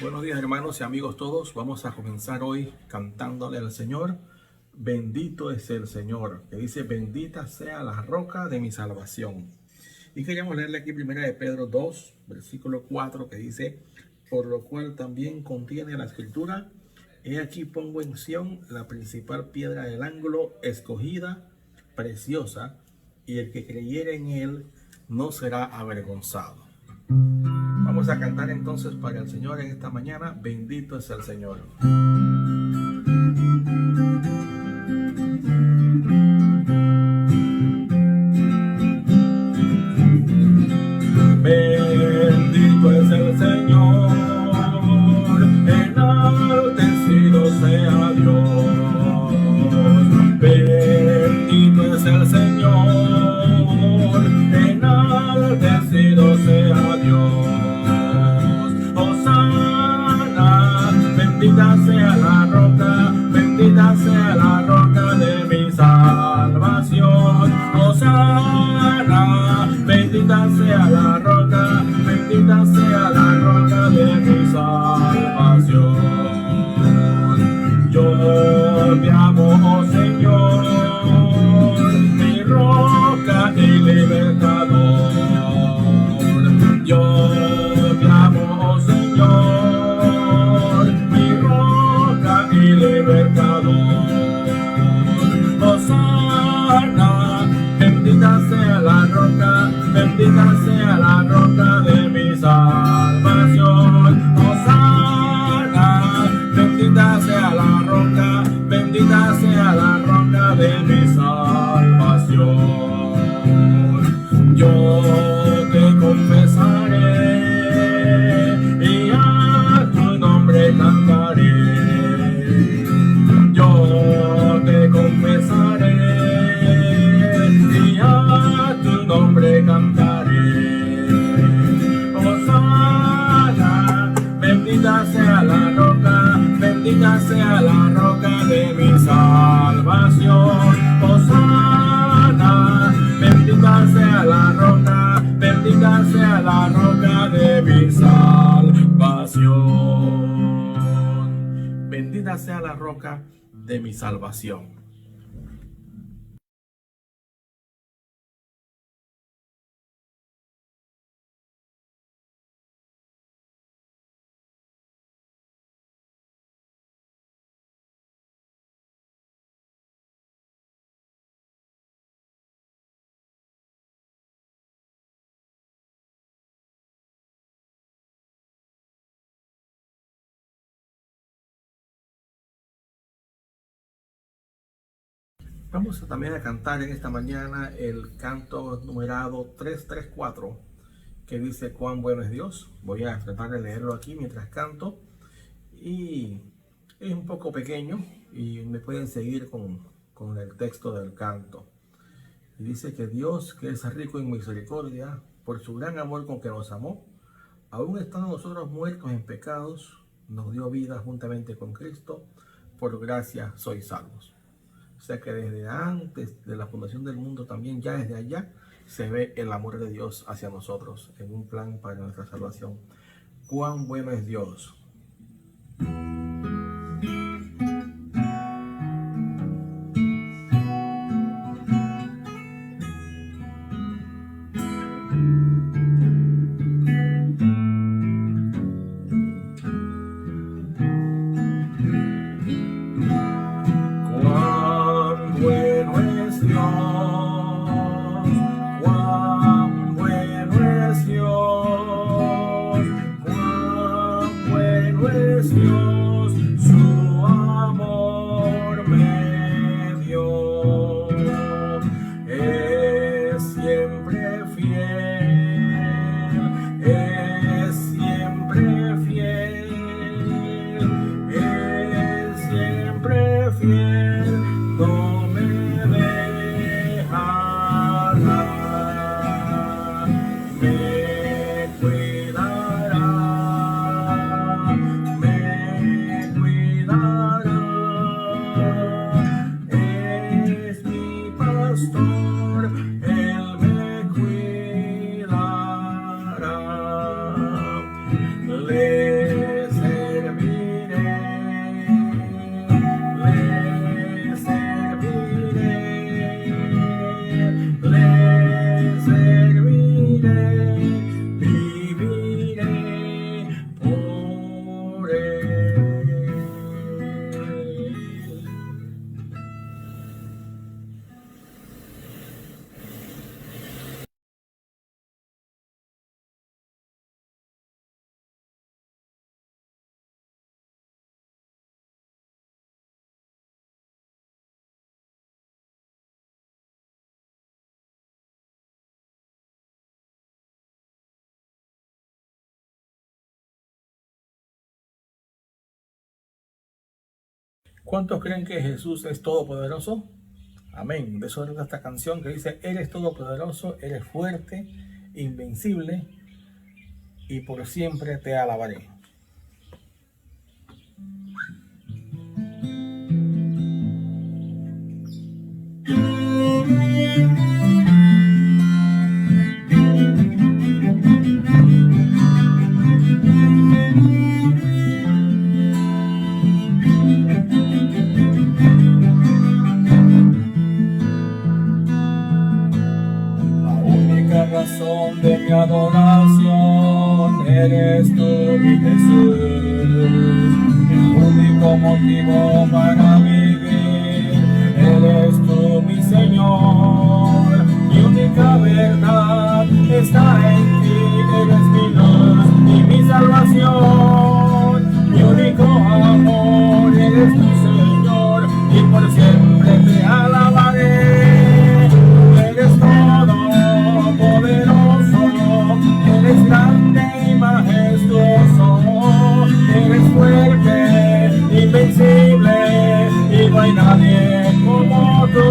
Buenos días, hermanos y amigos todos. Vamos a comenzar hoy cantándole al Señor. Bendito es el Señor, que dice: bendita sea la roca de mi salvación. Y queríamos leerle aquí primera de Pedro 2, versículo 4, que dice: por lo cual también contiene la escritura: he aquí pongo en Sión la principal piedra del ángulo, escogida, preciosa, y el que creyere en él no será avergonzado. Vamos a cantar entonces para el Señor en esta mañana. Bendito es el Señor. Bendito es el Señor, enaltecido sea Dios. Bendito es el Señor, enaltecido sea Dios. Bendita sea la roca, bendita sea la roca de mi salvación. Hosana, bendita sea la roca, bendita sea la roca de mi salvación. Yo te amo, oh Señor, mi roca y libertador. Yo te amo, oh Señor, libertador. Hosana, bendita sea la roca, bendita sea la roca de mi salvación. Hosana, bendita sea la roca, bendita sea la roca de mi salvación. Yo te confesaré y a tu nombre cantaré. Yo te confesaré y a tu nombre cantaré. Hosana, bendita sea la roca, bendita sea la roca de mi salvación. Hosana, bendita sea la roca, bendita sea la roca de mi salvación. Bendita sea la roca de mi salvación. Vamos también a cantar en esta mañana el canto numerado 334, que dice: cuán bueno es Dios. Voy a tratar de leerlo aquí mientras canto, y es un poco pequeño y me pueden seguir con el texto del canto. Y dice que Dios, que es rico en misericordia, por su gran amor con que nos amó, aún estando nosotros muertos en pecados, nos dio vida juntamente con Cristo. Por gracia sois salvos. O sea que desde antes de la fundación del mundo, también ya desde allá, se ve el amor de Dios hacia nosotros en un plan para nuestra salvación. Cuán bueno es Dios. Dios, ¿Cuántos creen que Jesús es todopoderoso? Amén. De eso trata esta canción que dice: eres todopoderoso, eres fuerte, invencible, y por siempre te alabaré. Razón de mi adoración eres tú, mi Jesús, el único motivo para vivir eres tú, mi Señor. Mi única verdad está en ti, eres mi luz y mi salvación. Mi único amor eres tu Señor, y por siempre te alabaré. Eres todo poderoso, eres grande y majestuoso, eres fuerte, invencible, y no hay nadie como tú.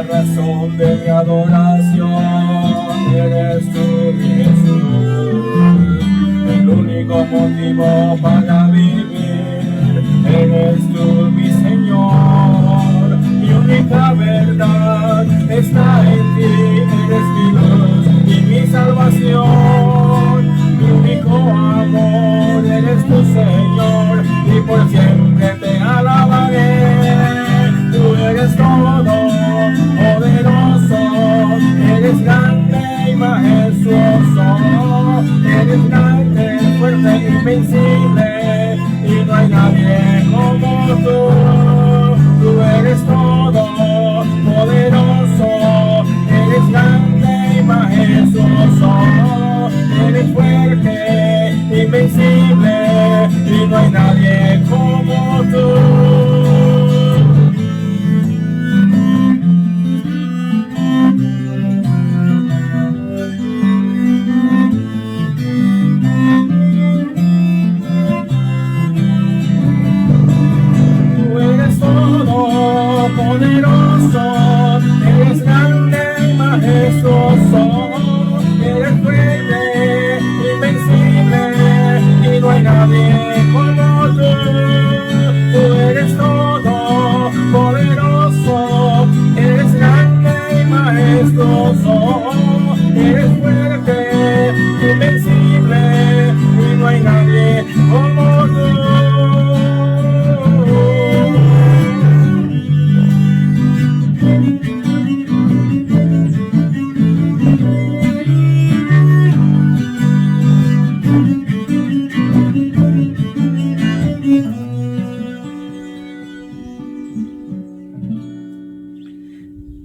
Razón de mi adoración eres tú, mi Jesús, el único motivo para vivir eres tú, mi Señor. Mi única verdad está en ti, eres mi luz y mi salvación. Mi único amor eres tu Señor, y por siempre te alabaré. Tú eres todo poderoso, eres grande y majestuoso, eres grande, fuerte, invencible, y no hay nadie como tú. Tú eres todo poderoso, eres grande y majestuoso, eres fuerte, invencible, y no hay nadie como tú. Poderoso, eres grande y majestuoso, eres fuerte, invencible, y no hay nadie como tú. Tú eres todo poderoso, eres grande y majestuoso, eres fuerte, invencible, y no hay nadie como tú.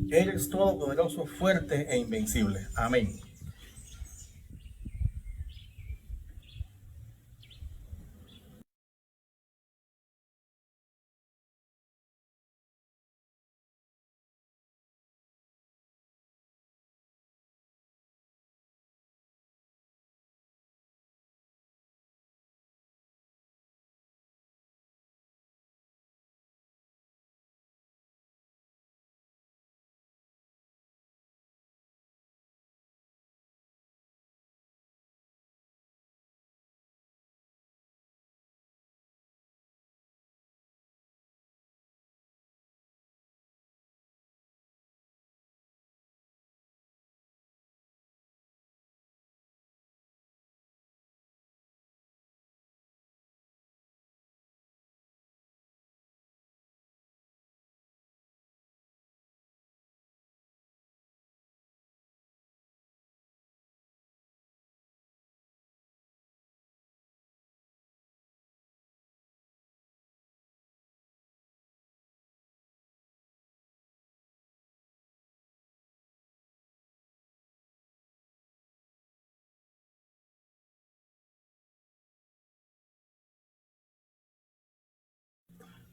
Eres todopoderoso, fuerte e invencible. Amén.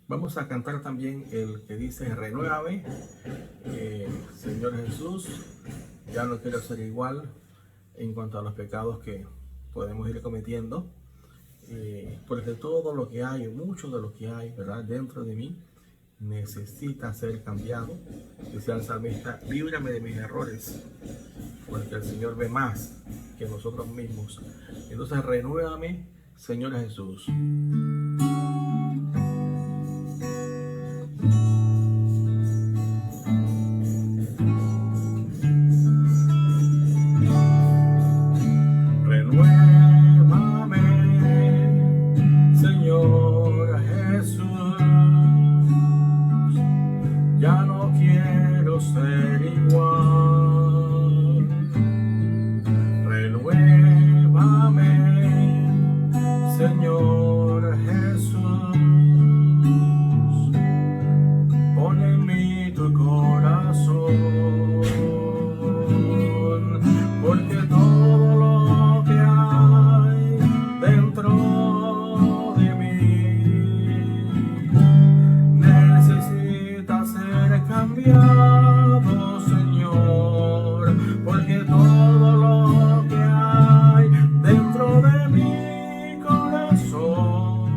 Vamos a cantar también el que dice renuévame, Señor Jesús, ya no quiero ser igual en cuanto a los pecados que podemos ir cometiendo, porque todo lo que hay, mucho de lo que hay, ¿verdad?, dentro de mí necesita ser cambiado. Dice el salmista, líbrame de mis errores, porque el Señor ve más que nosotros mismos. Entonces renuévame, Señor Jesús. Ya no quiero ser igual. Renuévame, Señor Jesús. Pon en mí tu corazón, porque todo lo que hay dentro de mí necesita ser cambiado, Señor, porque todo lo que hay dentro de mi corazón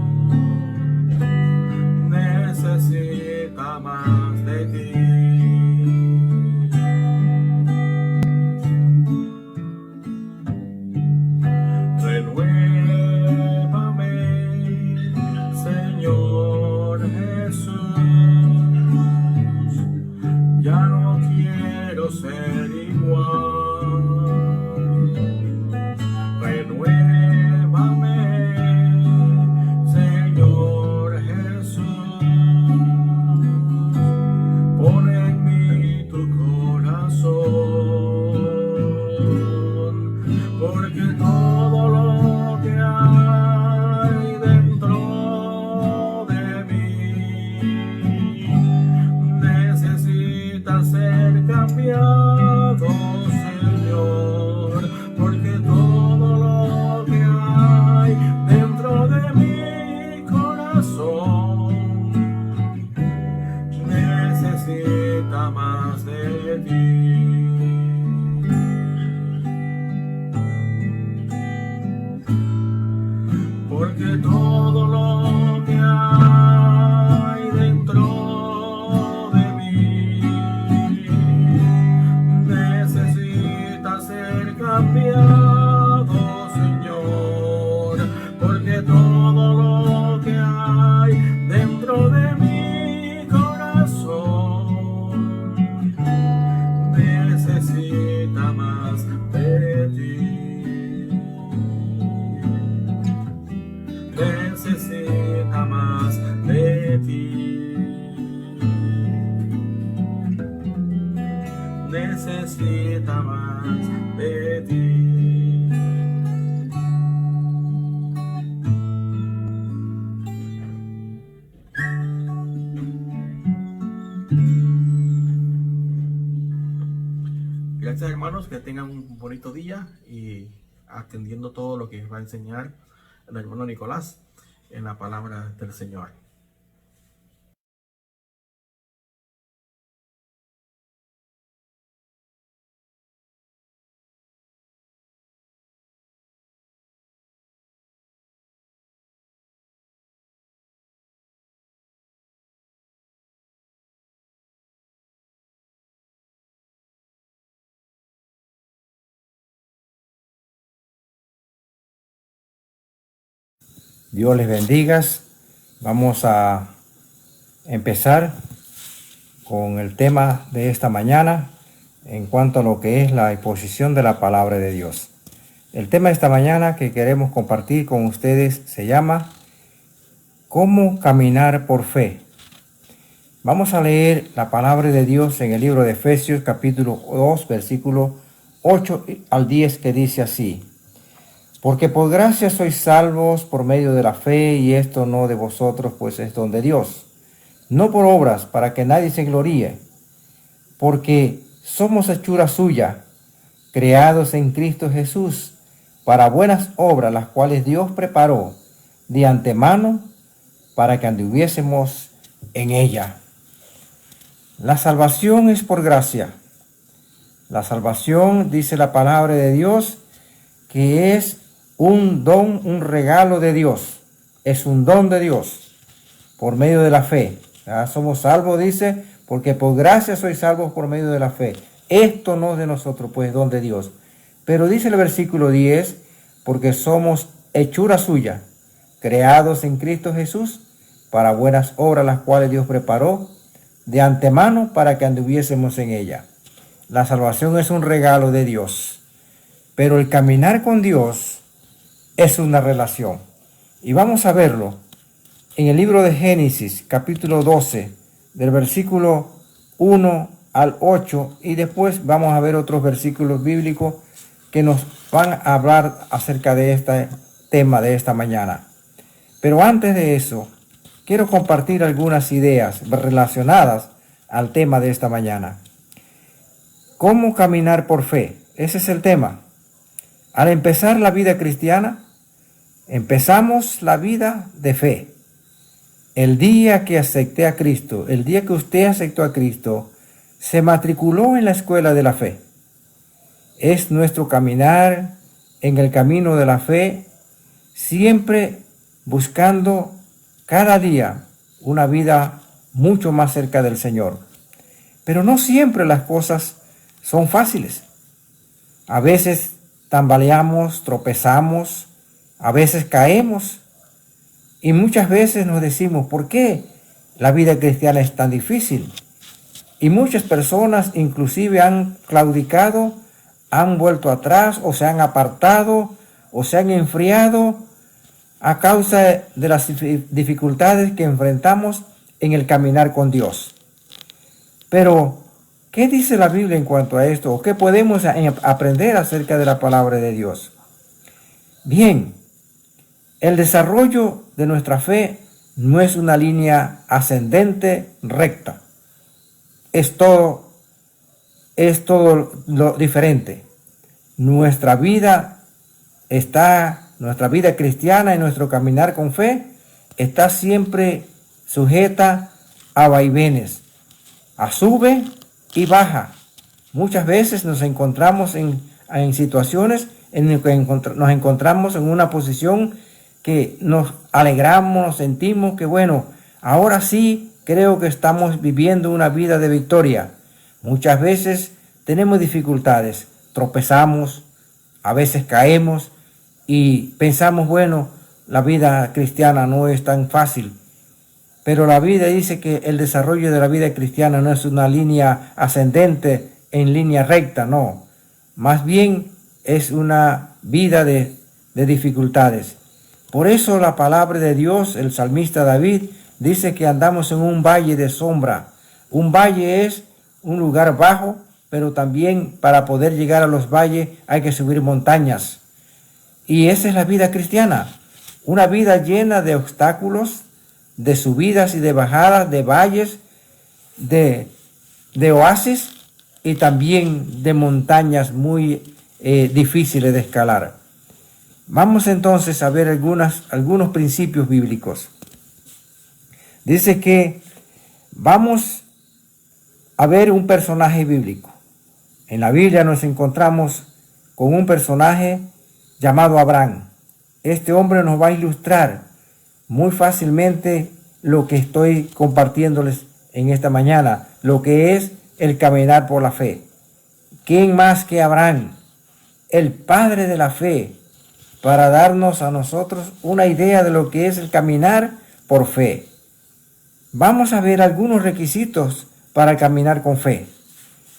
necesita más de ti. Renuévame, Señor Jesús. Ya no quiero ser igual. Renuévame, Señor Jesús. Pon en mí tu corazón, porque todo lo que hay dentro de mí necesita ser cambiado, Señor, porque todo lo que hay dentro de mi corazón necesita más de ti. Porque todo lo que hay dentro de mí necesita ser cambiado, Señor. Porque todo lo que hay dentro de mi corazón necesita más de ti. Necesita más de ti. Necesita más de ti. Gracias, hermanos, que tengan un bonito día y atendiendo todo lo que va a enseñar el hermano Nicolás en la palabra del Señor. Dios les bendiga. Vamos a empezar con el tema de esta mañana en cuanto a lo que es la exposición de la palabra de Dios. El tema de esta mañana que queremos compartir con ustedes se llama ¿Cómo caminar por fe? Vamos a leer la palabra de Dios en el libro de Efesios capítulo 2 versículo 8 al 10 que dice así: Porque por gracia sois salvos por medio de la fe, y esto no de vosotros, pues es don de Dios, no por obras, para que nadie se gloríe, porque somos hechura suya, creados en Cristo Jesús, para buenas obras, las cuales Dios preparó de antemano para que anduviésemos en ella. La salvación es por gracia. La salvación, dice la palabra de Dios, que es un don, un regalo de Dios. Es un don de Dios por medio de la fe. ¿Ya? Somos salvos, dice, porque por gracia sois salvos por medio de la fe. Esto no es de nosotros, pues don de Dios. Pero dice el versículo 10, porque somos hechura suya, creados en Cristo Jesús, para buenas obras las cuales Dios preparó de antemano para que anduviésemos en ella. La salvación es un regalo de Dios, pero el caminar con Dios es una relación. Y vamos a verlo en el libro de Génesis, capítulo 12, del versículo 1 al 8, y después vamos a ver otros versículos bíblicos que nos van a hablar acerca de este tema de esta mañana. Pero antes de eso, quiero compartir algunas ideas relacionadas al tema de esta mañana. ¿Cómo caminar por fe? Ese es el tema. Al empezar la vida cristiana, empezamos la vida de fe. El día que acepté a Cristo, el día que usted aceptó a Cristo, se matriculó en la escuela de la fe. Es nuestro caminar en el camino de la fe, siempre buscando cada día una vida mucho más cerca del Señor. Pero no siempre las cosas son fáciles. A veces tambaleamos, tropezamos, a veces caemos y muchas veces nos decimos, ¿por qué la vida cristiana es tan difícil? Y muchas personas inclusive han claudicado, han vuelto atrás o se han apartado o se han enfriado a causa de las dificultades que enfrentamos en el caminar con Dios. Pero, ¿qué dice la Biblia en cuanto a esto? ¿O qué podemos aprender acerca de la palabra de Dios? Bien, el desarrollo de nuestra fe no es una línea ascendente recta. Es todo lo diferente. Nuestra vida cristiana y nuestro caminar con fe está siempre sujeta a vaivenes, a sube y baja. Muchas veces nos encontramos en situaciones en las que nos encontramos en una posición que nos alegramos, nos sentimos que bueno, ahora sí creo que estamos viviendo una vida de victoria. Muchas veces tenemos dificultades, tropezamos, a veces caemos y pensamos, bueno, la vida cristiana no es tan fácil. Pero la Biblia dice que el desarrollo de la vida cristiana no es una línea ascendente en línea recta, no. Más bien es una vida de dificultades. Por eso la palabra de Dios, el salmista David, dice que andamos en un valle de sombra. Un valle es un lugar bajo, pero también para poder llegar a los valles hay que subir montañas. Y esa es la vida cristiana, una vida llena de obstáculos, de subidas y de bajadas, de valles, de oasis y también de montañas muy difíciles de escalar. Vamos entonces a ver algunos principios bíblicos. Dice que vamos a ver un personaje bíblico. En la Biblia nos encontramos con un personaje llamado Abraham. Este hombre nos va a ilustrar muy fácilmente lo que estoy compartiéndoles en esta mañana, lo que es el caminar por la fe. ¿Quién más que Abraham, el padre de la fe, para darnos a nosotros una idea de lo que es el caminar por fe? Vamos a ver algunos requisitos para caminar con fe.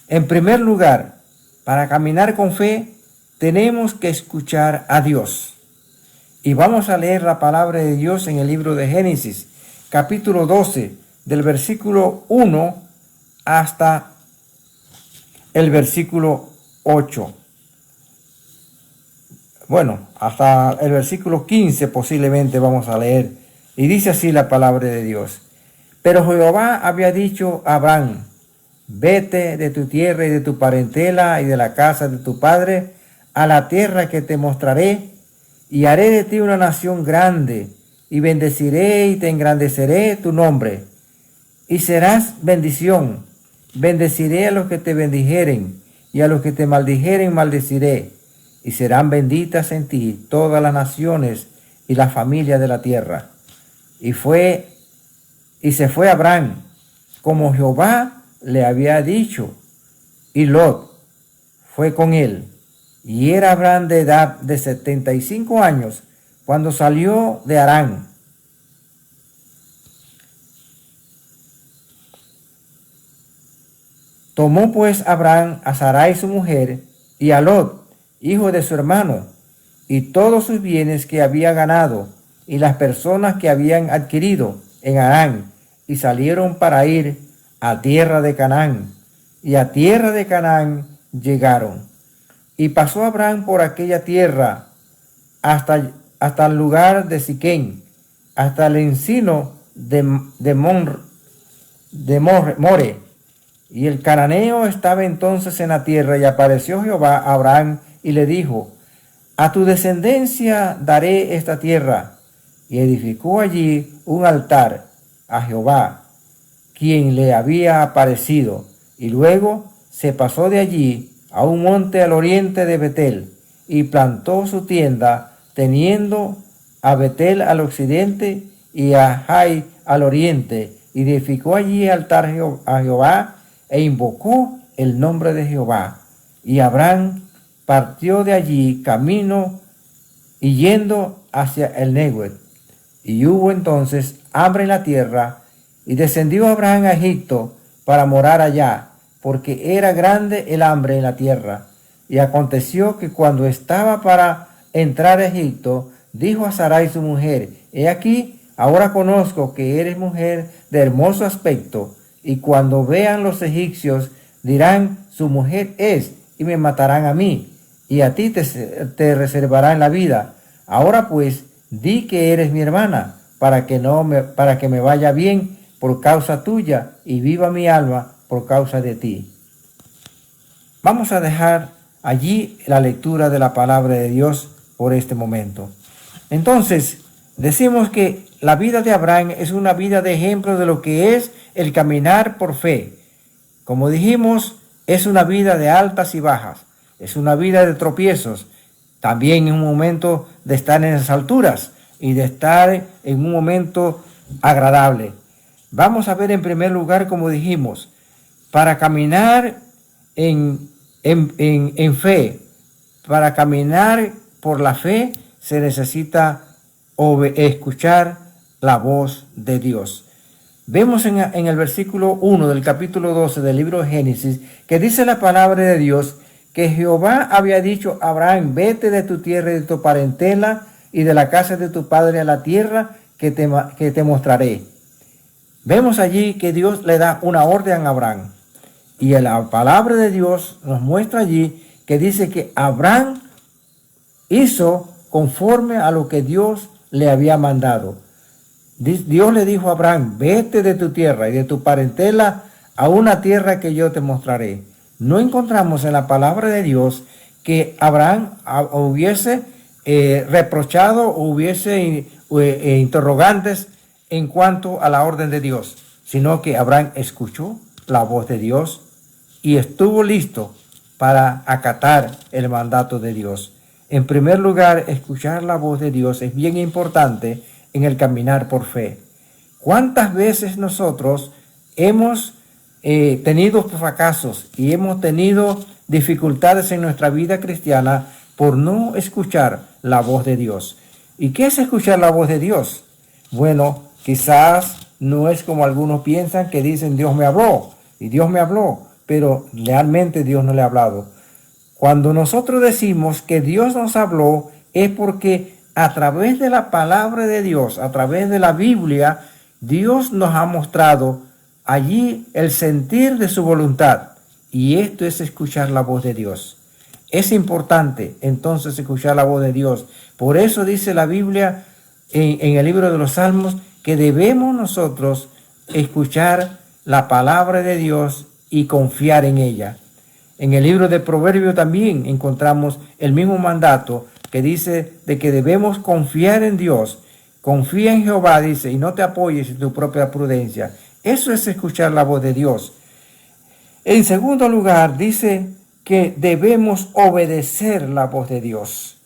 En primer lugar, para caminar con fe, tenemos que escuchar a Dios. Y vamos a leer la palabra de Dios en el libro de Génesis, capítulo 12, del versículo 1 hasta el versículo 8. Bueno, hasta el versículo 15 posiblemente vamos a leer. Y dice así la palabra de Dios. Pero Jehová había dicho a Abraham, vete de tu tierra y de tu parentela y de la casa de tu padre a la tierra que te mostraré, y haré de ti una nación grande, y bendeciré y te engrandeceré tu nombre, y serás bendición. Bendeciré a los que te bendijeren, y a los que te maldijeren maldeciré, y serán benditas en ti todas las naciones y la familia de la tierra. Y se fue Abraham, como Jehová le había dicho, y Lot fue con él. Y era Abraham de edad de 75 años cuando salió de Harán. Tomó pues Abraham a Sarai su mujer y a Lot, hijo de su hermano, y todos sus bienes que había ganado y las personas que habían adquirido en Harán, y salieron para ir a tierra de Canaán. Y a tierra de Canaán llegaron. Y pasó Abraham por aquella tierra hasta el lugar de Siquén, hasta el encino de More. Y el cananeo estaba entonces en la tierra, y apareció Jehová a Abraham y le dijo: a tu descendencia daré esta tierra. Y edificó allí un altar a Jehová, quien le había aparecido. Y luego se pasó de allí a un monte al oriente de Betel, y plantó su tienda, teniendo a Betel al occidente y a Jai al oriente, y edificó allí altar a Jehová, e invocó el nombre de Jehová. Y Abraham partió de allí camino y yendo hacia el Neguev. Y hubo entonces hambre en la tierra, y descendió Abraham a Egipto para morar allá, porque era grande el hambre en la tierra. Y aconteció que cuando estaba para entrar a Egipto, dijo a Sarai su mujer: he aquí, ahora conozco que eres mujer de hermoso aspecto, y cuando vean los egipcios dirán: su mujer es, y me matarán a mí, y a ti te reservarán la vida. Ahora pues, di que eres mi hermana, para que me vaya bien por causa tuya, y viva mi alma por causa de ti. Vamos a dejar allí la lectura de la palabra de Dios por este momento. Entonces, decimos que la vida de Abraham es una vida de ejemplo de lo que es el caminar por fe. Como dijimos, es una vida de altas y bajas, es una vida de tropiezos, también en un momento de estar en las alturas y de estar en un momento agradable. Vamos a ver en primer lugar, como dijimos, para caminar en fe, para caminar por la fe se necesita escuchar la voz de Dios. Vemos en el versículo 1 del capítulo 12 del libro de Génesis que dice la palabra de Dios que Jehová había dicho a Abraham: vete de tu tierra y de tu parentela y de la casa de tu padre a la tierra que te mostraré. Vemos allí que Dios le da una orden a Abraham, y la palabra de Dios nos muestra allí que dice que Abraham hizo conforme a lo que Dios le había mandado. Dios le dijo a Abraham: vete de tu tierra y de tu parentela a una tierra que yo te mostraré. No encontramos en la palabra de Dios que Abraham hubiese reprochado o hubiese interrogantes en cuanto a la orden de Dios, sino que Abraham escuchó la voz de Dios y estuvo listo para acatar el mandato de Dios. En primer lugar, escuchar la voz de Dios es bien importante en el caminar por fe. ¿Cuántas veces nosotros hemos tenido fracasos y hemos tenido dificultades en nuestra vida cristiana por no escuchar la voz de Dios? ¿Y qué es escuchar la voz de Dios? Bueno, quizás no es como algunos piensan, que dicen Dios me habló y Dios me habló, pero realmente Dios no le ha hablado. Cuando nosotros decimos que Dios nos habló, es porque a través de la palabra de Dios, a través de la Biblia, Dios nos ha mostrado allí el sentir de su voluntad. Y esto es escuchar la voz de Dios. Es importante entonces escuchar la voz de Dios. Por eso dice la Biblia en el libro de los Salmos que debemos nosotros escuchar la palabra de Dios y confiar en ella. En el libro de Proverbios también encontramos el mismo mandato que dice de que debemos confiar en Dios. Confía en Jehová, dice, y no te apoyes en tu propia prudencia. Eso es escuchar la voz de Dios. En segundo lugar, dice que debemos obedecer la voz de Dios.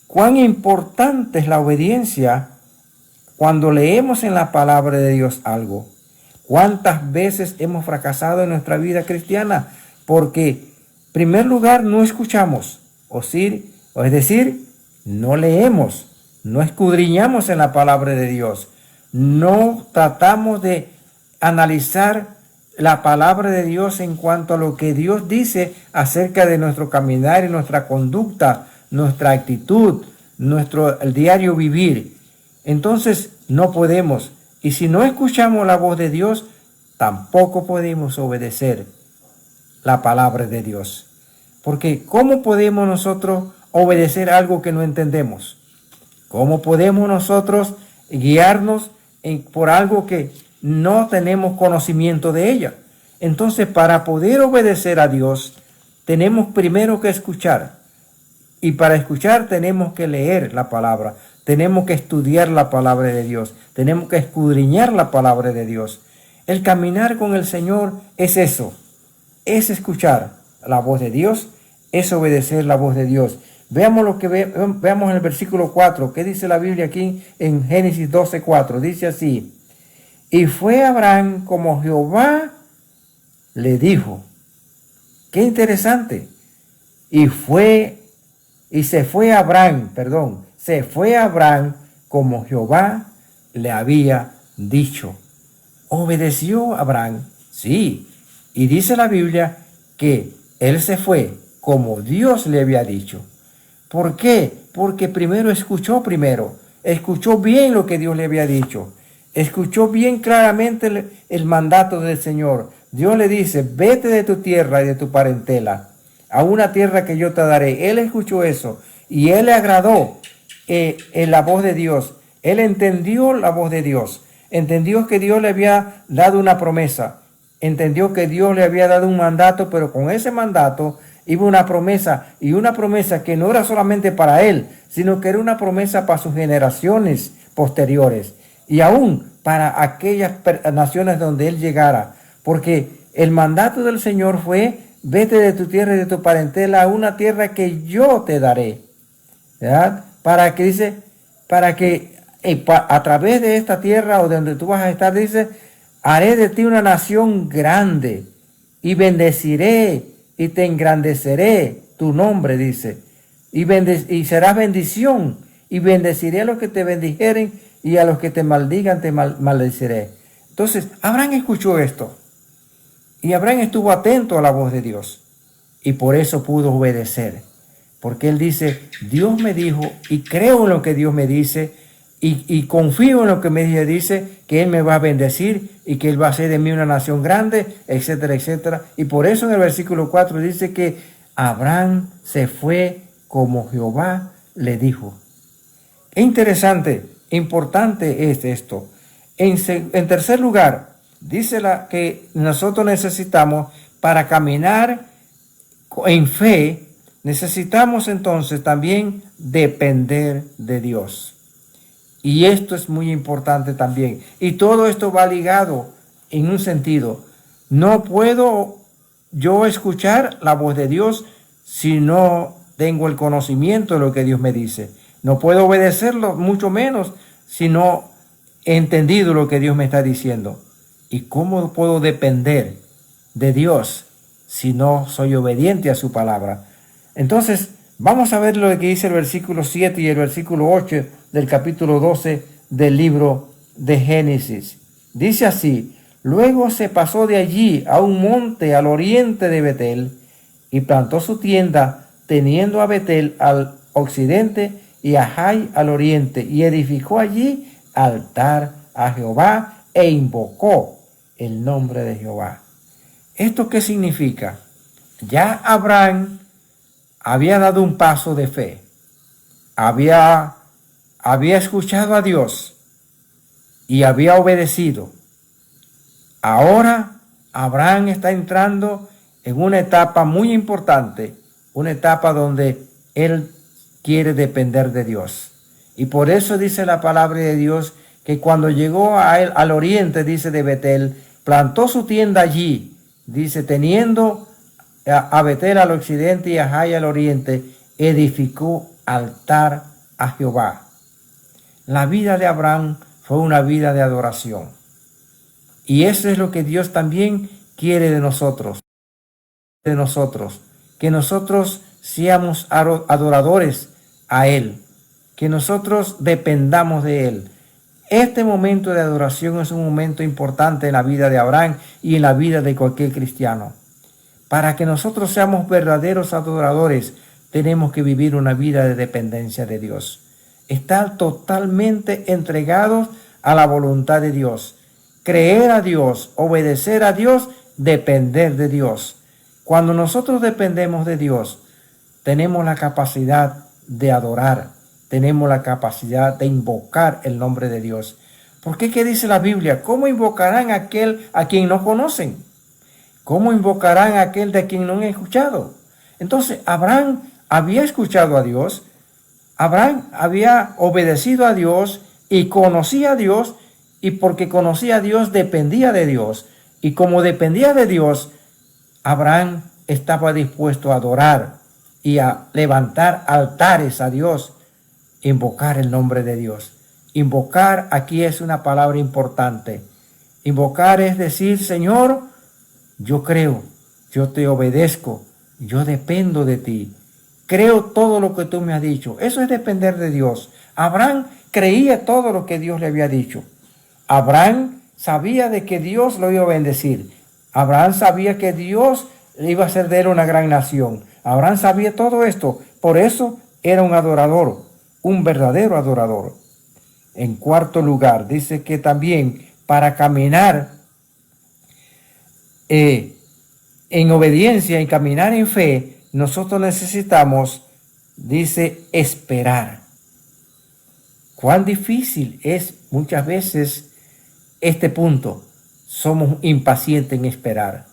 Cuán importante es la obediencia cuando leemos en la palabra de Dios algo. ¿Cuántas veces hemos fracasado en nuestra vida cristiana? Porque, en primer lugar, no escuchamos, es decir, no leemos, no escudriñamos en la palabra de Dios, no tratamos de analizar la palabra de Dios en cuanto a lo que Dios dice acerca de nuestro caminar y nuestra conducta, nuestra actitud, el diario vivir. Entonces no podemos, y si no escuchamos la voz de Dios, tampoco podemos obedecer la palabra de Dios. Porque ¿cómo podemos nosotros obedecer algo que no entendemos? ¿Cómo podemos nosotros guiarnos por algo que no tenemos conocimiento de ella? Entonces, para poder obedecer a Dios, tenemos primero que escuchar. Y para escuchar tenemos que leer la palabra. Tenemos que estudiar la palabra de Dios. Tenemos que escudriñar la palabra de Dios. El caminar con el Señor es eso. Es escuchar la voz de Dios. Es obedecer la voz de Dios. Veamos veamos el versículo 4. ¿Qué dice la Biblia aquí en Génesis 12:4? Dice así. Y fue Abraham como Jehová le dijo. Qué interesante. Se fue Abraham como Jehová le había dicho. ¿Obedeció Abraham? Sí. Y dice la Biblia que él se fue como Dios le había dicho. ¿Por qué? Porque escuchó bien lo que Dios le había dicho. Escuchó bien claramente el mandato del Señor. Dios le dice, vete de tu tierra y de tu parentela a una tierra que yo te daré. Él escuchó eso y él le agradó en la voz de Dios. Él entendió la voz de Dios. Entendió que Dios le había dado una promesa. Entendió que Dios le había dado un mandato, pero con ese mandato iba una promesa, y una promesa que no era solamente para él, sino que era una promesa para sus generaciones posteriores y aún para aquellas naciones donde él llegara, porque el mandato del Señor fue: vete de tu tierra y de tu parentela a una tierra que yo te daré, ¿verdad? Para que a través de esta tierra o de donde tú vas a estar, dice, haré de ti una nación grande y bendeciré y te engrandeceré tu nombre, dice, y serás bendición, y bendeciré a los que te bendijeren y a los que te maldigan te maldeciré. Entonces, Abraham escuchó esto y Abraham estuvo atento a la voz de Dios y por eso pudo obedecer, porque él dice: Dios me dijo y creo en lo que Dios me dice y confío en lo que me dice, que Él me va a bendecir y que Él va a hacer de mí una nación grande, etcétera, etcétera. Y por eso en el versículo 4 dice que Abraham se fue como Jehová le dijo. Qué interesante, importante es esto. En tercer lugar, dice que nosotros necesitamos, para caminar en fe, necesitamos entonces también depender de Dios. Y esto es muy importante también. Y todo esto va ligado en un sentido. No puedo yo escuchar la voz de Dios si no tengo el conocimiento de lo que Dios me dice. No puedo obedecerlo, mucho menos, si no he entendido lo que Dios me está diciendo. ¿Y cómo puedo depender de Dios si no soy obediente a su palabra? Entonces, vamos a ver lo que dice el versículo 7 y el versículo 8 del capítulo 12 del libro de Génesis. Dice así: luego se pasó de allí a un monte al oriente de Betel y plantó su tienda, teniendo a Betel al occidente y a Jai al oriente, y edificó allí altar a Jehová e invocó el nombre de Jehová. ¿Esto qué significa? Ya Abraham había dado un paso de fe, había escuchado a Dios y había obedecido. Ahora Abraham está entrando en una etapa muy importante, una etapa donde él quiere depender de Dios. Y por eso dice la palabra de Dios que cuando llegó a él, al oriente, dice, de Betel, plantó su tienda allí, dice, teniendo a Betel al occidente y a Jai al oriente, edificó altar a Jehová. La vida de Abraham fue una vida de adoración. Y eso es lo que Dios también quiere de nosotros. Que nosotros seamos adoradores a Él. Que nosotros dependamos de Él. Este momento de adoración es un momento importante en la vida de Abraham y en la vida de cualquier cristiano. Para que nosotros seamos verdaderos adoradores, tenemos que vivir una vida de dependencia de Dios. Estar totalmente entregados a la voluntad de Dios. Creer a Dios, obedecer a Dios, depender de Dios. Cuando nosotros dependemos de Dios, tenemos la capacidad de adorar, tenemos la capacidad de invocar el nombre de Dios. ¿Por qué? ¿Qué dice la Biblia? ¿Cómo invocarán a aquel a quien no conocen? ¿Cómo invocarán a aquel de quien no han escuchado? Entonces, Abraham había escuchado a Dios, Abraham había obedecido a Dios y conocía a Dios, y porque conocía a Dios, dependía de Dios. Y como dependía de Dios, Abraham estaba dispuesto a adorar y a levantar altares a Dios, invocar el nombre de Dios. Invocar aquí es una palabra importante. Invocar es decir, Señor, yo creo, yo te obedezco, yo dependo de ti. Creo todo lo que tú me has dicho. Eso es depender de Dios. Abraham creía todo lo que Dios le había dicho. Abraham sabía de que Dios lo iba a bendecir. Abraham sabía que Dios iba a hacer de él una gran nación. Abraham sabía todo esto. Por eso era un adorador, un verdadero adorador. En cuarto lugar, dice que también para caminar en obediencia y caminar en fe, nosotros necesitamos, dice, esperar. Cuán difícil es muchas veces este punto. Somos impacientes en esperar.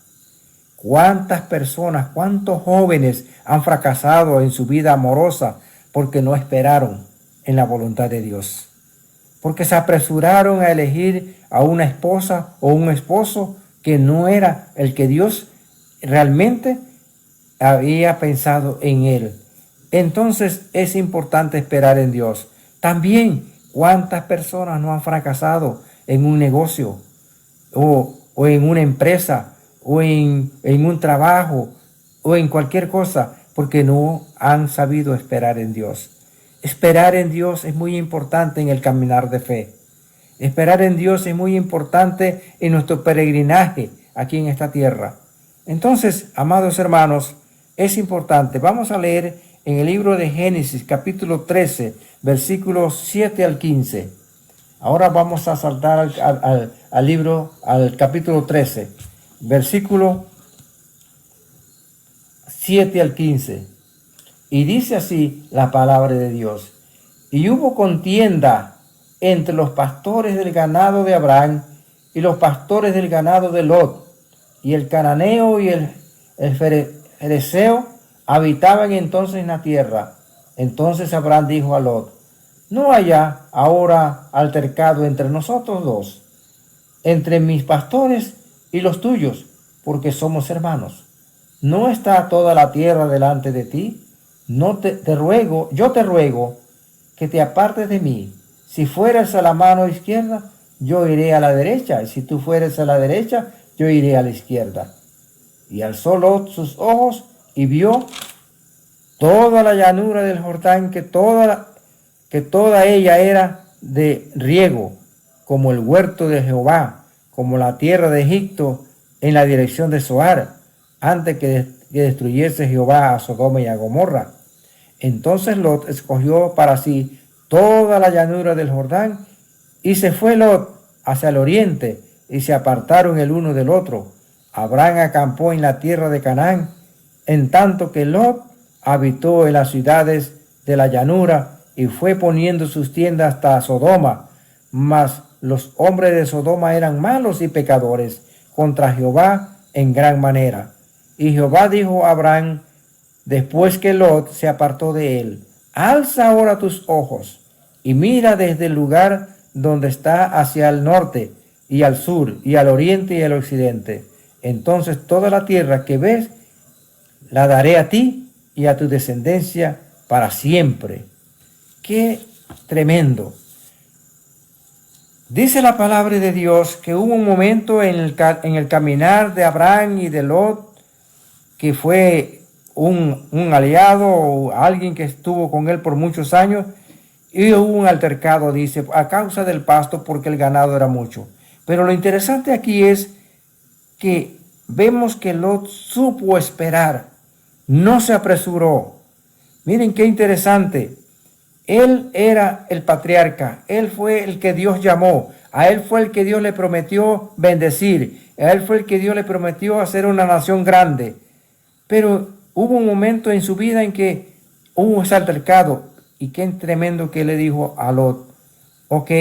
¿Cuántas personas, cuántos jóvenes han fracasado en su vida amorosa porque no esperaron en la voluntad de Dios? Porque se apresuraron a elegir a una esposa o un esposo que no era el que Dios realmente había pensado en él. Entonces es importante esperar en Dios. También, ¿cuántas personas no han fracasado en un negocio o en una empresa o en un trabajo o en cualquier cosa porque no han sabido esperar en Dios? Esperar en Dios es muy importante en el caminar de fe. Esperar en Dios es muy importante en nuestro peregrinaje aquí en esta tierra. Entonces, amados hermanos, es importante. Vamos a leer en el libro de Génesis, capítulo 13, versículos 7 al 15. Ahora vamos a saltar al capítulo 13, versículo 7 al 15. Y dice así la palabra de Dios. Y hubo contienda entre los pastores del ganado de Abraham y los pastores del ganado de Lot. Y el cananeo y el fereceo habitaban entonces en la tierra. Entonces Abraham dijo a Lot: no haya ahora altercado entre nosotros dos, entre mis pastores y los tuyos, porque somos hermanos. ¿No está toda la tierra delante de ti? Yo te ruego que te apartes de mí. Si fueras a la mano izquierda, yo iré a la derecha, y si tú fueres a la derecha, yo iré a la izquierda. Y alzó Lot sus ojos y vio toda la llanura del Jordán, que toda ella era de riego, como el huerto de Jehová, como la tierra de Egipto en la dirección de Zoar, antes que destruyese Jehová a Sodoma y a Gomorra. Entonces Lot escogió para sí toda la llanura del Jordán, y se fue Lot hacia el oriente, y se apartaron el uno del otro. Abraham acampó en la tierra de Canaán, en tanto que Lot habitó en las ciudades de la llanura, y fue poniendo sus tiendas hasta Sodoma. Mas los hombres de Sodoma eran malos y pecadores contra Jehová en gran manera. Y Jehová dijo a Abraham, después que Lot se apartó de él: alza ahora tus ojos y mira desde el lugar donde está hacia el norte y al sur y al oriente y al occidente. Entonces toda la tierra que ves la daré a ti y a tu descendencia para siempre. ¡Qué tremendo! Dice la palabra de Dios que hubo un momento en el caminar de Abraham y de Lot, que fue un aliado o alguien que estuvo con él por muchos años, y hubo un altercado, dice, a causa del pasto, porque el ganado era mucho. Pero lo interesante aquí es que vemos que Lot supo esperar, no se apresuró. Miren qué interesante. Él era el patriarca, él fue el que Dios llamó, a él fue el que Dios le prometió bendecir, a él fue el que Dios le prometió hacer una nación grande. Pero hubo un momento en su vida en que hubo ese altercado, y qué tremendo que le dijo a Lot: ok,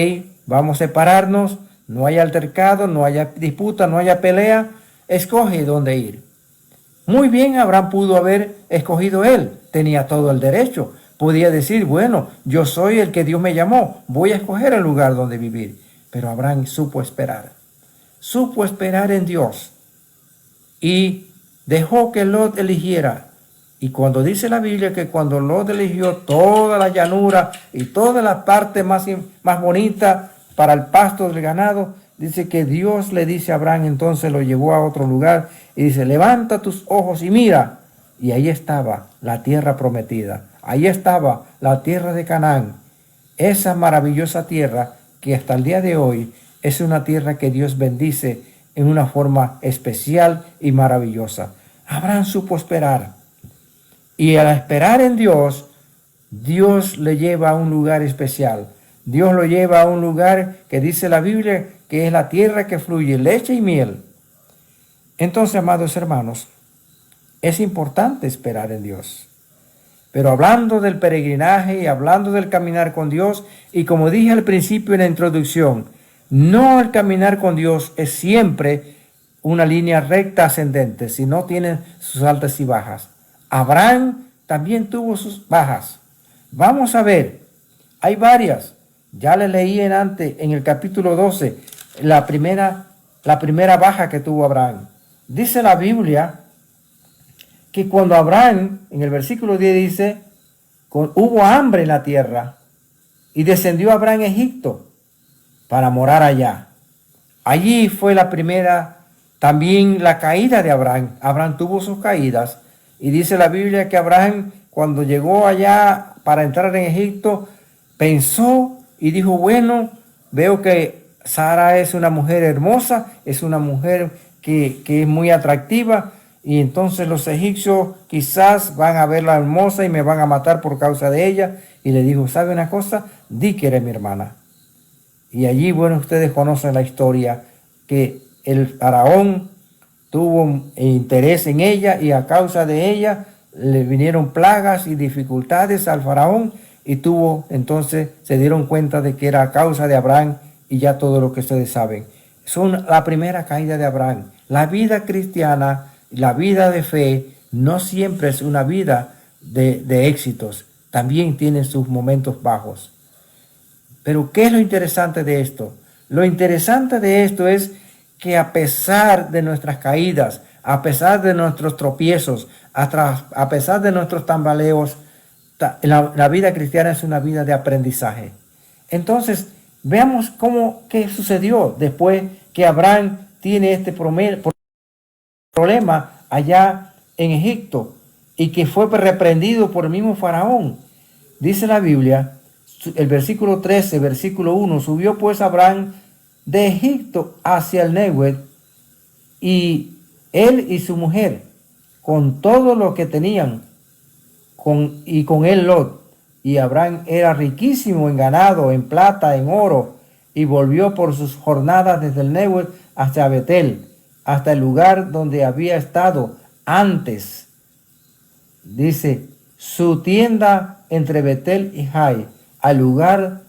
vamos a separarnos, no haya altercado, no haya disputa, no haya pelea, escoge dónde ir. Muy bien, Abraham pudo haber escogido él, tenía todo el derecho. Podía decir, bueno, yo soy el que Dios me llamó, voy a escoger el lugar donde vivir. Pero Abraham supo esperar en Dios y dejó que Lot eligiera. Y cuando dice la Biblia que cuando Lot eligió toda la llanura y toda la parte más bonita para el pasto del ganado, dice que Dios le dice a Abraham, entonces lo llevó a otro lugar y dice, levanta tus ojos y mira. Y ahí estaba la tierra prometida. Ahí estaba la tierra de Canaán, esa maravillosa tierra que hasta el día de hoy es una tierra que Dios bendice en una forma especial y maravillosa. Abraham supo esperar, y al esperar en Dios, Dios le lleva a un lugar especial. Dios lo lleva a un lugar que dice la Biblia que es la tierra que fluye leche y miel. Entonces, amados hermanos, es importante esperar en Dios. Pero hablando del peregrinaje y hablando del caminar con Dios, y como dije al principio en la introducción, no el caminar con Dios es siempre una línea recta ascendente, sino tiene sus altas y bajas. Abraham también tuvo sus bajas. Vamos a ver, hay varias. Ya le leí en el capítulo 12, la primera baja que tuvo Abraham. Dice la Biblia que cuando Abraham, en el versículo 10 dice, hubo hambre en la tierra y descendió Abraham a Egipto para morar allá. Allí fue la primera, también la caída de Abraham. Abraham tuvo sus caídas y dice la Biblia que Abraham, cuando llegó allá para entrar en Egipto, pensó y dijo, bueno, veo que Sara es una mujer hermosa, es una mujer que es muy atractiva, y entonces los egipcios quizás van a verla hermosa y me van a matar por causa de ella. Y le dijo, ¿sabe una cosa? Di que eres mi hermana. Y allí, bueno, ustedes conocen la historia, que el faraón tuvo interés en ella y a causa de ella le vinieron plagas y dificultades al faraón, y entonces se dieron cuenta de que era a causa de Abraham, y ya todo lo que ustedes saben. Son la primera caída de Abraham. La vida cristiana, la vida de fe, no siempre es una vida de éxitos, también tiene sus momentos bajos. Pero ¿qué es lo interesante de esto? Lo interesante de esto es que a pesar de nuestras caídas, a pesar de nuestros tropiezos, a pesar de nuestros tambaleos, la vida cristiana es una vida de aprendizaje. Entonces, veamos qué sucedió después que Abraham tiene este problema allá en Egipto y que fue reprendido por el mismo faraón. Dice la Biblia, el versículo 13, versículo 1, subió pues Abraham de Egipto hacia el Negueb, y él y su mujer, con todo lo que tenían, y con él Lot. Y Abraham era riquísimo en ganado, en plata, en oro, y volvió por sus jornadas desde el Negueb hasta Betel, hasta el lugar donde había estado antes. Dice, su tienda entre Betel y Jai, al lugar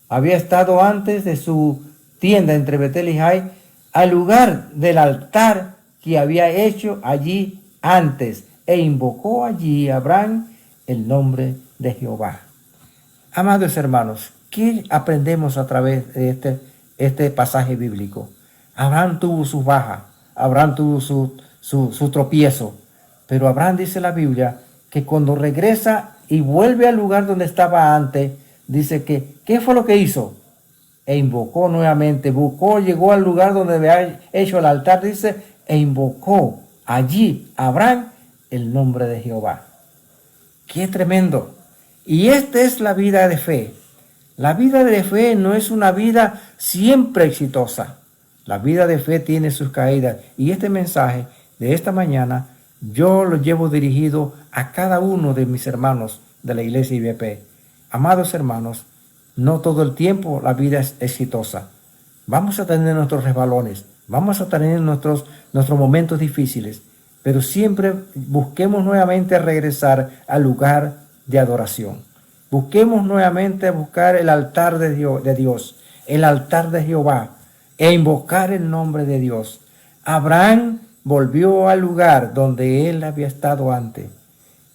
había estado antes de su tienda entre Betel y Jai, al lugar del altar que había hecho allí antes, e invocó allí Abraham el nombre de Jehová. Amados hermanos, ¿qué aprendemos a través de este pasaje bíblico? Abraham tuvo sus bajas, Abraham tuvo su tropiezo, pero Abraham, dice la Biblia, que cuando regresa y vuelve al lugar donde estaba antes, dice que, ¿qué fue lo que hizo? E invocó nuevamente, llegó al lugar donde había hecho el altar, dice, e invocó allí Abraham el nombre de Jehová. ¡Qué tremendo! Y esta es la vida de fe. La vida de fe no es una vida siempre exitosa. La vida de fe tiene sus caídas. Y este mensaje de esta mañana yo lo llevo dirigido a cada uno de mis hermanos de la iglesia IBP. Amados hermanos, no todo el tiempo la vida es exitosa. Vamos a tener nuestros resbalones, vamos a tener nuestros momentos difíciles, pero siempre busquemos nuevamente regresar al lugar de adoración. Busquemos nuevamente buscar el altar de Dios, el altar de Jehová, e invocar el nombre de Dios. Abraham volvió al lugar donde él había estado antes.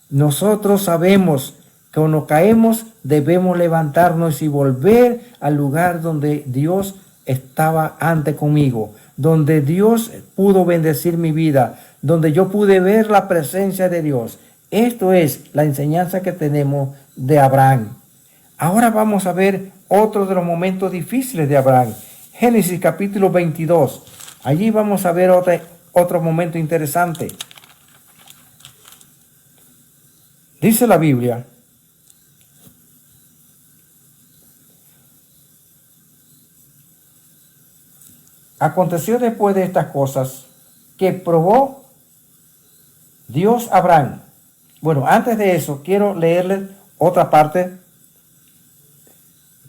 Nosotros sabemos que cuando caemos debemos levantarnos y volver al lugar donde Dios estaba antes conmigo, donde Dios pudo bendecir mi vida, donde yo pude ver la presencia de Dios. Esto es la enseñanza que tenemos de Abraham. Ahora vamos a ver otro de los momentos difíciles de Abraham. Génesis capítulo 22. Allí vamos a ver otro momento interesante. Dice la Biblia: aconteció después de estas cosas que probó Dios a Abraham. Bueno, antes de eso, quiero leerles otra parte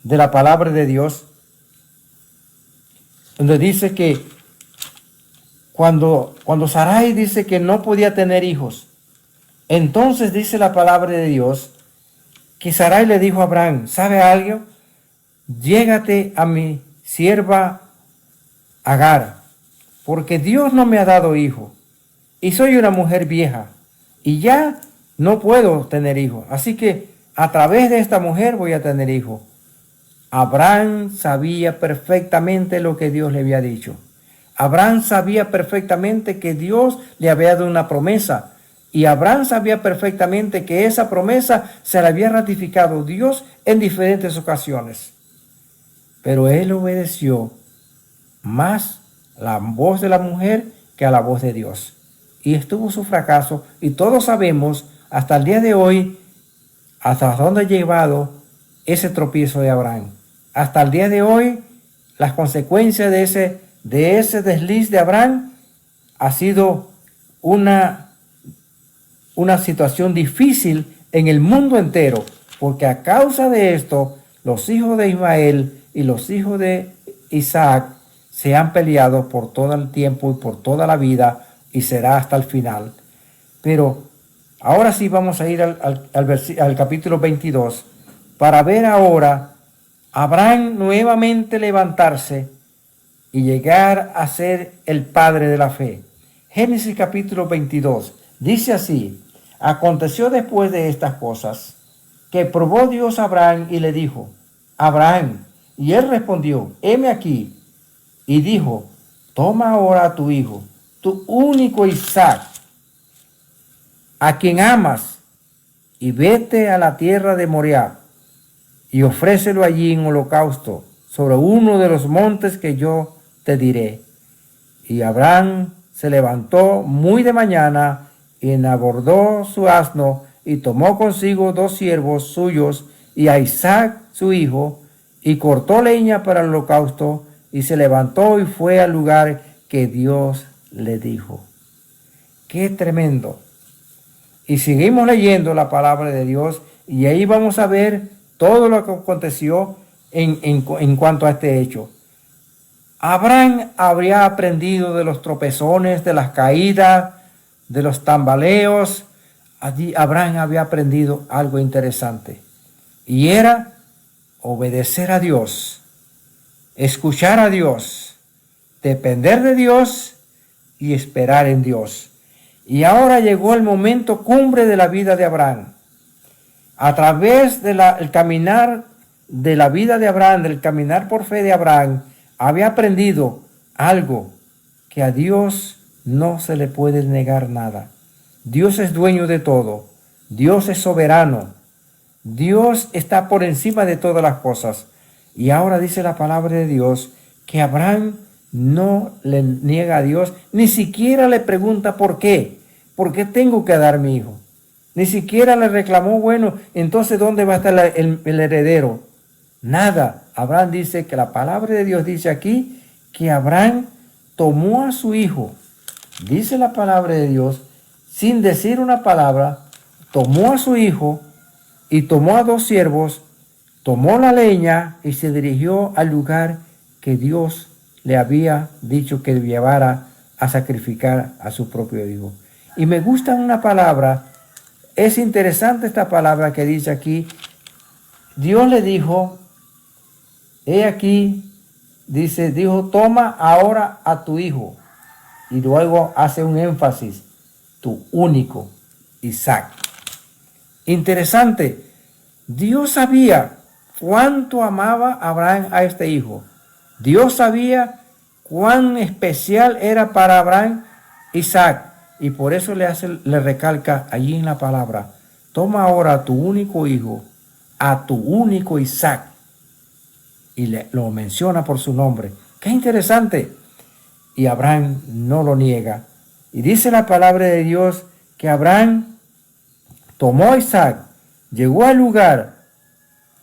de la palabra de Dios, donde dice que cuando Sarai dice que no podía tener hijos, entonces dice la palabra de Dios que Sarai le dijo a Abraham: ¿sabe algo? Llégate a mi sierva Agar, porque Dios no me ha dado hijo, y soy una mujer vieja, y ya no puedo tener hijos, así que a través de esta mujer voy a tener hijos. Abraham sabía perfectamente lo que Dios le había dicho. Abraham sabía perfectamente que Dios le había dado una promesa, y Abraham sabía perfectamente que esa promesa se la había ratificado Dios en diferentes ocasiones. Pero él obedeció más la voz de la mujer que a la voz de Dios, y estuvo su fracaso, y todos sabemos hasta el día de hoy hasta dónde ha llevado ese tropiezo de Abraham. Hasta el día de hoy las consecuencias de ese desliz de Abraham ha sido una situación difícil en el mundo entero, porque a causa de esto los hijos de Ismael y los hijos de Isaac se han peleado por todo el tiempo y por toda la vida, y será hasta el final. Pero ahora sí vamos a ir al capítulo 22 para ver ahora a Abraham nuevamente levantarse y llegar a ser el padre de la fe. Génesis capítulo 22 dice así: aconteció después de estas cosas que probó Dios a Abraham y le dijo: Abraham. Y él respondió: heme aquí. Y dijo: toma ahora a tu hijo, tu único Isaac, a quien amas, y vete a la tierra de Moriah, y ofrécelo allí en holocausto sobre uno de los montes que yo te diré. Y Abraham se levantó muy de mañana, y enabordó su asno, y tomó consigo 2 siervos suyos, y a Isaac su hijo, y cortó leña para el holocausto, y se levantó y fue al lugar que Dios le dijo. ¡Qué tremendo! Y seguimos leyendo la palabra de Dios, y ahí vamos a ver todo lo que aconteció en cuanto a este hecho. Abraham habría aprendido de los tropezones, de las caídas, de los tambaleos. Allí Abraham había aprendido algo interesante, y era obedecer a Dios, escuchar a Dios, depender de Dios y esperar en Dios. Y ahora llegó el momento cumbre de la vida de Abraham. A través del caminar de la vida de Abraham, del caminar por fe de Abraham, había aprendido algo, que a Dios no se le puede negar nada. Dios es dueño de todo. Dios es soberano. Dios está por encima de todas las cosas. Y ahora dice la palabra de Dios que Abraham no le niega a Dios, ni siquiera le pregunta por qué. ¿Por qué tengo que dar mi hijo? Ni siquiera le reclamó, bueno, entonces ¿dónde va a estar el heredero? Nada. Abraham dice que la palabra de Dios dice aquí que Abraham tomó a su hijo. Dice la palabra de Dios, sin decir una palabra, tomó a su hijo y tomó a 2 siervos, tomó la leña y se dirigió al lugar que Dios le había dicho que llevara a sacrificar a su propio hijo. Y me gusta una palabra, es interesante esta palabra que dice aquí. Dios le dijo, he aquí, dijo, toma ahora a tu hijo. Y luego hace un énfasis, tu único, Isaac. Interesante, Dios sabía cuánto amaba Abraham a este hijo. Dios sabía cuán especial era para Abraham Isaac. Y por eso le recalca allí en la palabra, toma ahora a tu único hijo, a tu único Isaac. Y lo menciona por su nombre. ¡Qué interesante! Y Abraham no lo niega. Y dice la palabra de Dios que Abraham tomó a Isaac, llegó al lugar,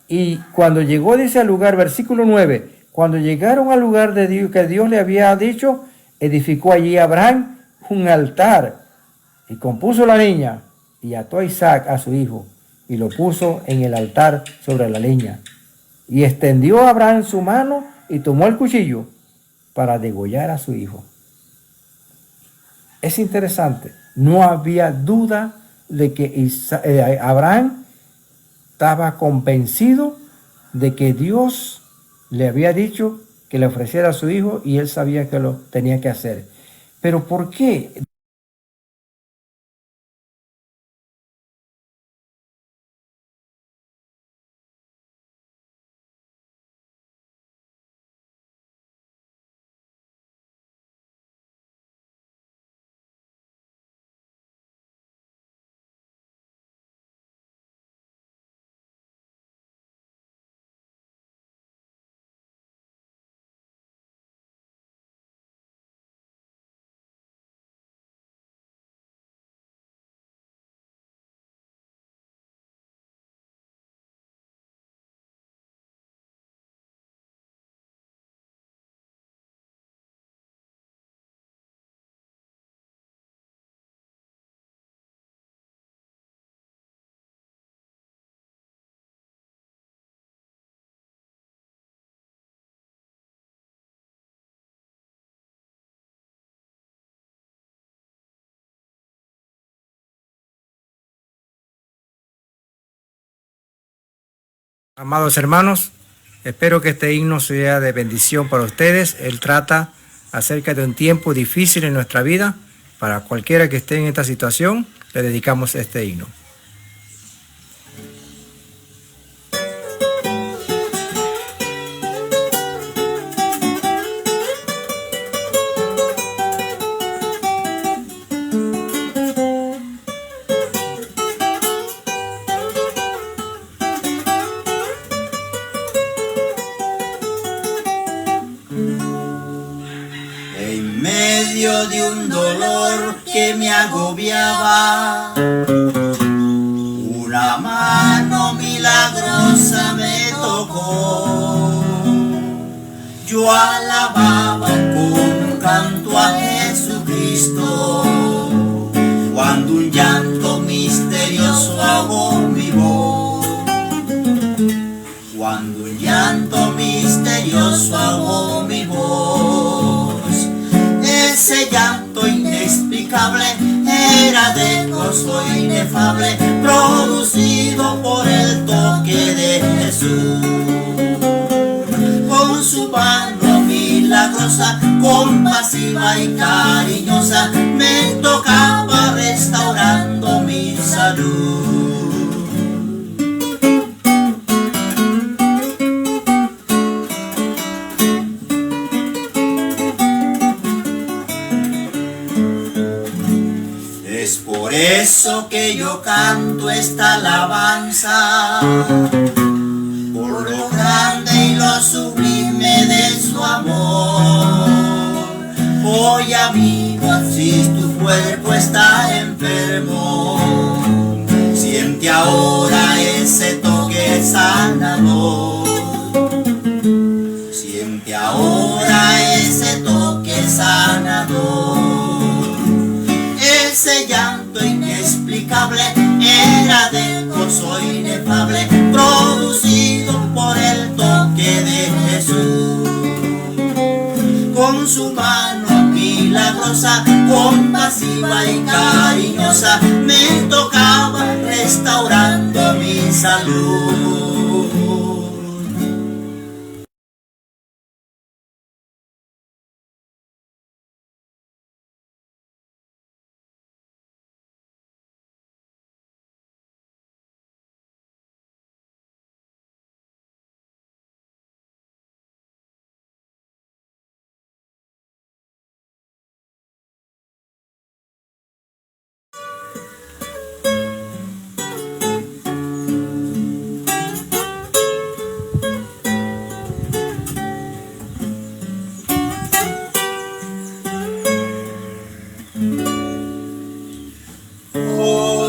y cuando llegó, dice al lugar, versículo 9, cuando llegaron al lugar de Dios que Dios le había dicho, edificó allí Abraham un altar y compuso la leña y ató a Isaac a su hijo y lo puso en el altar sobre la leña. Y extendió a Abraham su mano y tomó el cuchillo para degollar a su hijo. Es interesante, no había duda de que Abraham estaba convencido de que Dios le había dicho que le ofreciera a su hijo y él sabía que lo tenía que hacer. Pero ¿por qué? Amados hermanos, espero que este himno sea de bendición para ustedes. Él trata acerca de un tiempo difícil en nuestra vida. Para cualquiera que esté en esta situación, le dedicamos este himno. De un dolor que me agobiaba, una mano milagrosa me tocó. Yo alababa con canto a Jesucristo, cuando un llanto misterioso ahogó mi voz. Cuando un llanto misterioso ahogó mi voz. Ese llanto inexplicable era de gozo inefable, producido por el toque de Jesús. Con su mano milagrosa, compasiva y cariñosa, me tocaba restaurando mi salud. Es por eso que yo canto esta alabanza, por lo grande y lo sublime de su amor. Hoy, amigo, si tu cuerpo está enfermo, siente ahora ese toque sanador. Siente ahora ese toque sanador. Ese llanto inexplicable era de gozo inefable, producido por el toque de Jesús. Con su mano milagrosa, compasiva y cariñosa, me tocaba restaurando mi salud.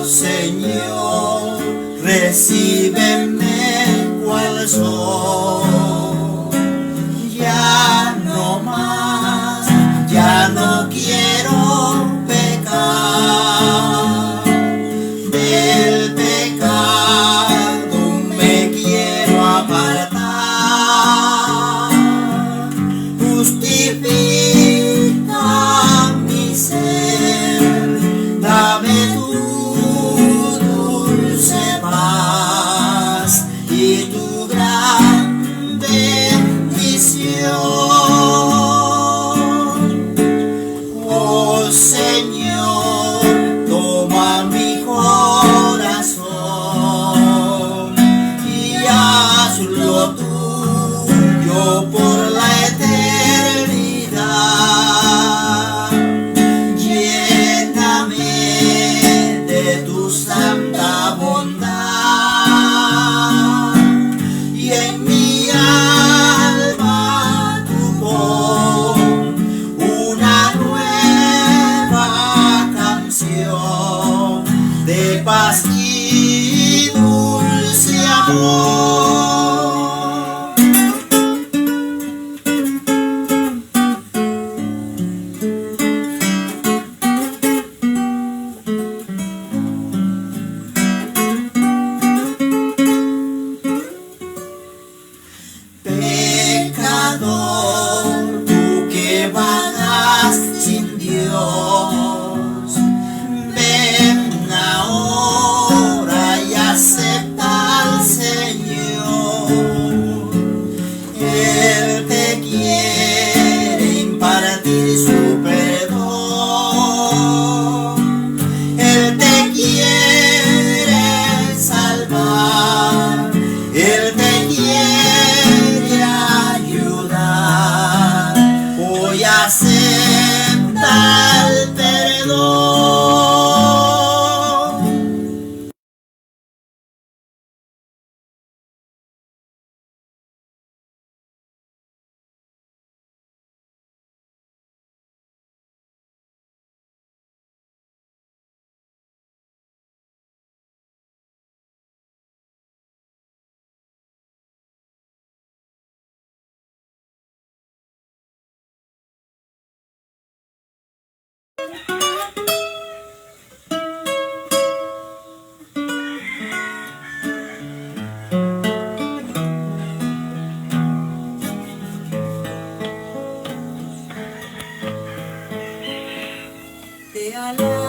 Señor, recíbeme cual soy. Ya no más, ya no quiero pecar. Del pecado me quiero apartar. Justifica mi ser, dame tu y tu gran bendición. Oh Señor, toma mi corazón y hazlo tuyo por la eternidad. Lléname de tu santa bondad. De paz y dulce amor. Pecador, tú que vagas sin Dios, ven ahora y acepta al Señor. Él te quiere impartir su perdón. Él te quiere salvar. Él te quiere ayudar. Hoy acepta el perdón. Te alabo.